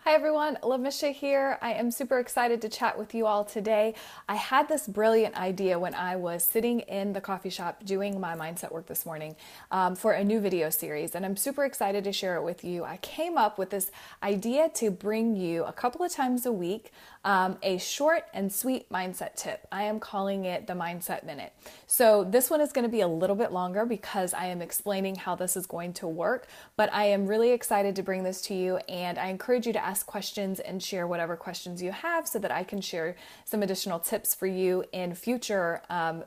Hi everyone, Lamisha here. I am super excited to chat with you all today. I had this brilliant idea when I was sitting in the coffee shop doing my mindset work this morning for a new video series, and I'm super excited to share it with you. I came up with this idea to bring you a couple of times a week a short and sweet mindset tip. I am calling it the Mindset Minute. So this one is going to be a little bit longer because I am explaining how this is going to work, but I am really excited to bring this to you, and I encourage you to ask questions and share whatever questions you have so that I can share some additional tips for you in future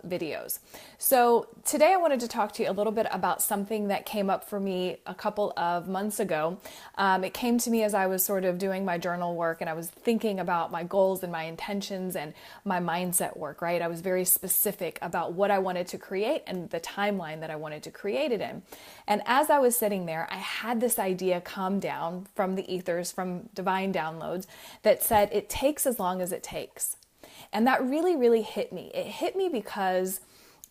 videos. So today I wanted to talk to you a little bit about something that came up for me a couple of months ago. It came to me as I was sort of doing my journal work and I was thinking about my goals and my intentions and my mindset work, right? I was very specific about what I wanted to create and the timeline that I wanted to create it in. And as I was sitting there, I had this idea come down from the ethers, from divine downloads, that said, it takes as long as it takes. And that really, really hit me. It hit me because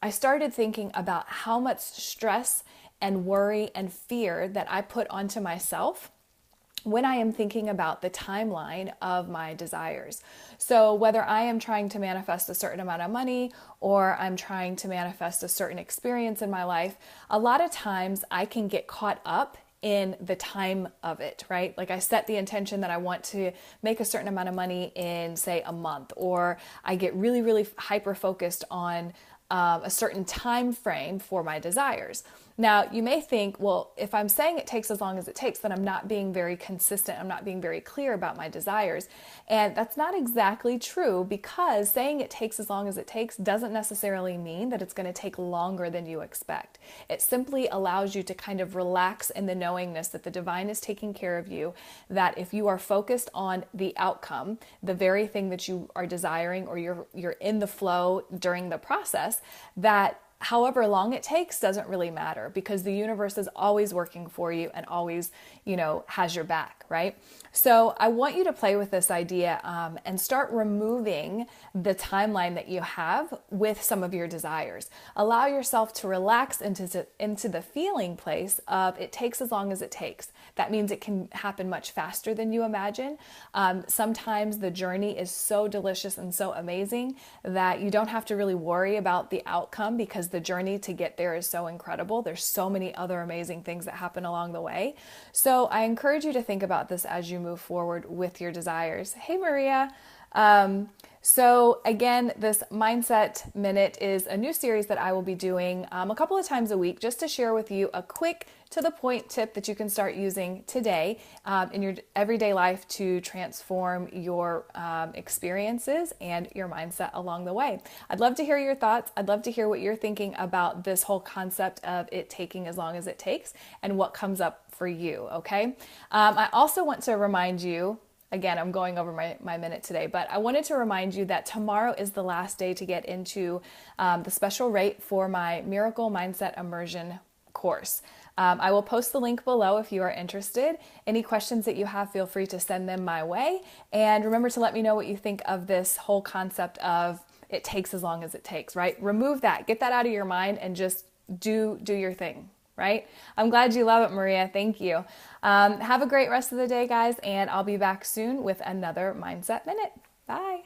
I started thinking about how much stress and worry and fear that I put onto myself when I am thinking about the timeline of my desires. So whether I am trying to manifest a certain amount of money or I'm trying to manifest a certain experience in my life, a lot of times I can get caught up in the time of it, right? Like I set the intention that I want to make a certain amount of money in, say, a month, or I get really, really hyper focused on a certain time frame for my desires. Now, you may think, well, if I'm saying it takes as long as it takes, then I'm not being very consistent. I'm not being very clear about my desires. And that's not exactly true, because saying it takes as long as it takes doesn't necessarily mean that it's going to take longer than you expect. It simply allows you to kind of relax in the knowingness that the divine is taking care of you, that if you are focused on the outcome, the very thing that you are desiring, or you're in the flow during the process, that however long it takes doesn't really matter, because the universe is always working for you and always, has your back, right? So I want you to play with this idea and start removing the timeline that you have with some of your desires. Allow yourself to relax into the feeling place of it takes as long as it takes. That means it can happen much faster than you imagine. Sometimes the journey is so delicious and so amazing that you don't have to really worry about the outcome, because the journey to get there is so incredible. There's so many other amazing things that happen along the way. So I encourage you to think about this as you move forward with your desires. Hey, Maria. So again, this Mindset Minute is a new series that I will be doing a couple of times a week, just to share with you a quick to the point tip that you can start using today in your everyday life to transform your experiences and your mindset along the way. I'd love to hear your thoughts. I'd love to hear what you're thinking about this whole concept of it taking as long as it takes and what comes up for you, okay? I also want to remind you, again, I'm going over my minute today, but I wanted to remind you that tomorrow is the last day to get into the special rate for my Miracle Mindset Immersion course. I will post the link below if you are interested. Any questions that you have, feel free to send them my way. And remember to let me know what you think of this whole concept of it takes as long as it takes, right? Remove that, get that out of your mind, and just do your thing, right? I'm glad you love it, Maria. Thank you. Have a great rest of the day, guys, and I'll be back soon with another Mindset Minute. Bye.